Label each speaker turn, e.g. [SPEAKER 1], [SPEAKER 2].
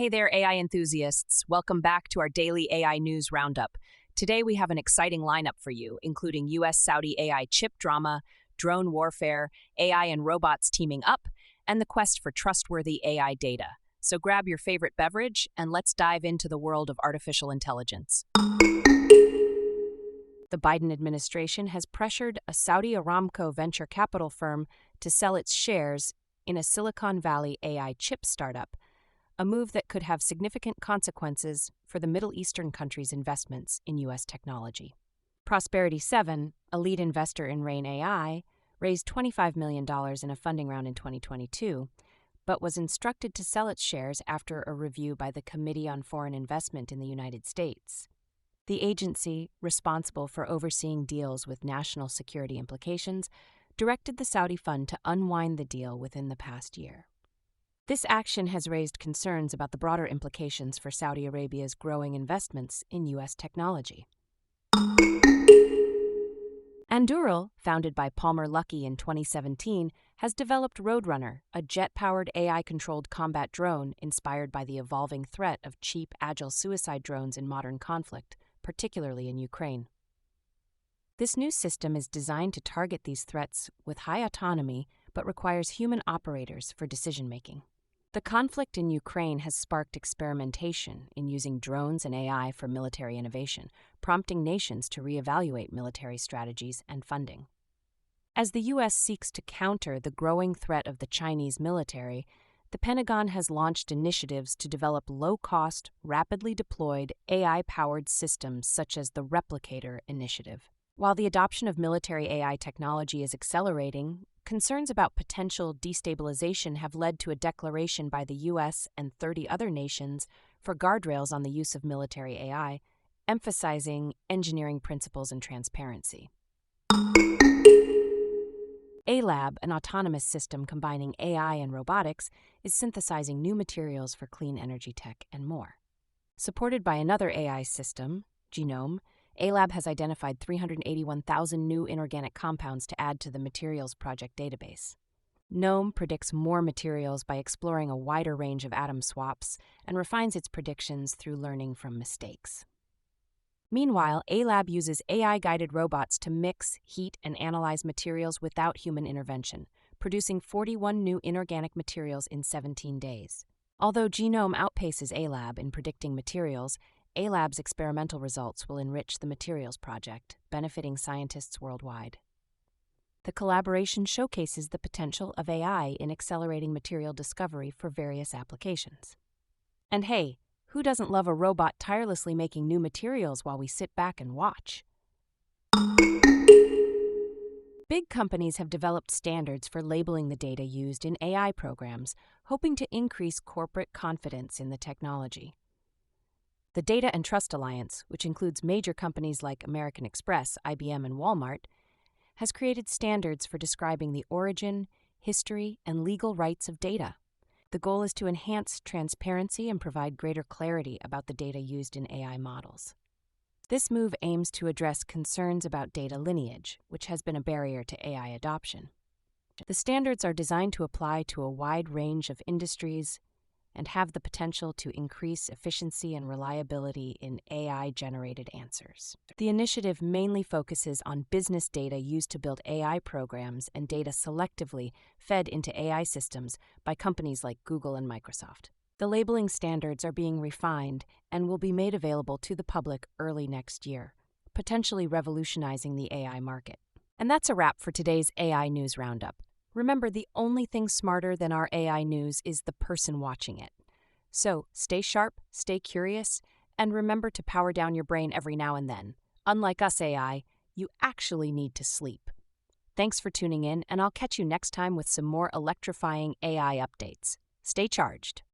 [SPEAKER 1] Hey there, AI enthusiasts. Welcome back to our daily AI News Roundup. Today we have an exciting lineup for you, including US Saudi AI chip drama, drone warfare, AI and robots teaming up, and the quest for trustworthy AI data. So grab your favorite beverage and let's dive into the world of artificial intelligence. The Biden administration has pressured a Saudi Aramco venture capital firm to sell its shares in a Silicon Valley AI chip startup, a move that could have significant consequences for the Middle Eastern country's investments in U.S. technology. Prosperity 7, a lead investor in Rain AI, raised $25 million in a funding round in 2022, but was instructed to sell its shares after a review by the Committee on Foreign Investment in the United States. The agency, responsible for overseeing deals with national security implications, directed the Saudi fund to unwind the deal within the past year. This action has raised concerns about the broader implications for Saudi Arabia's growing investments in U.S. technology. Anduril, founded by Palmer Luckey in 2017, has developed Roadrunner, a jet-powered AI-controlled combat drone inspired by the evolving threat of cheap, agile suicide drones in modern conflict, particularly in Ukraine. This new system is designed to target these threats with high autonomy but requires human operators for decision-making. The conflict in Ukraine has sparked experimentation in using drones and AI for military innovation, prompting nations to reevaluate military strategies and funding. As the U.S. seeks to counter the growing threat of the Chinese military, the Pentagon has launched initiatives to develop low-cost, rapidly deployed AI-powered systems such as the Replicator initiative. While the adoption of military AI technology is accelerating, concerns about potential destabilization have led to a declaration by the U.S. and 30 other nations for guardrails on the use of military AI, emphasizing engineering principles and transparency. A-Lab, an autonomous system combining AI and robotics, is synthesizing new materials for clean energy tech and more. Supported by another AI system, Genome, A-Lab has identified 381,000 new inorganic compounds to add to the Materials Project database. GNOME predicts more materials by exploring a wider range of atom swaps and refines its predictions through learning from mistakes. Meanwhile, A-Lab uses AI-guided robots to mix, heat, and analyze materials without human intervention, producing 41 new inorganic materials in 17 days. Although Genome outpaces A-Lab in predicting materials, A-Lab's experimental results will enrich the Materials Project, benefiting scientists worldwide. The collaboration showcases the potential of AI in accelerating material discovery for various applications. And hey, who doesn't love a robot tirelessly making new materials while we sit back and watch? Big companies have developed standards for labeling the data used in AI programs, hoping to increase corporate confidence in the technology. The Data and Trust Alliance, which includes major companies like American Express, IBM, and Walmart, has created standards for describing the origin, history, and legal rights of data. The goal is to enhance transparency and provide greater clarity about the data used in AI models. This move aims to address concerns about data lineage, which has been a barrier to AI adoption. The standards are designed to apply to a wide range of industries and have the potential to increase efficiency and reliability in AI-generated answers. The initiative mainly focuses on business data used to build AI programs and data selectively fed into AI systems by companies like Google and Microsoft. The labeling standards are being refined and will be made available to the public early next year, potentially revolutionizing the AI market. And that's a wrap for today's AI News Roundup. Remember, the only thing smarter than our AI news is the person watching it. So stay sharp, stay curious, and remember to power down your brain every now and then. Unlike us AI, you actually need to sleep. Thanks for tuning in, and I'll catch you next time with some more electrifying AI updates. Stay charged.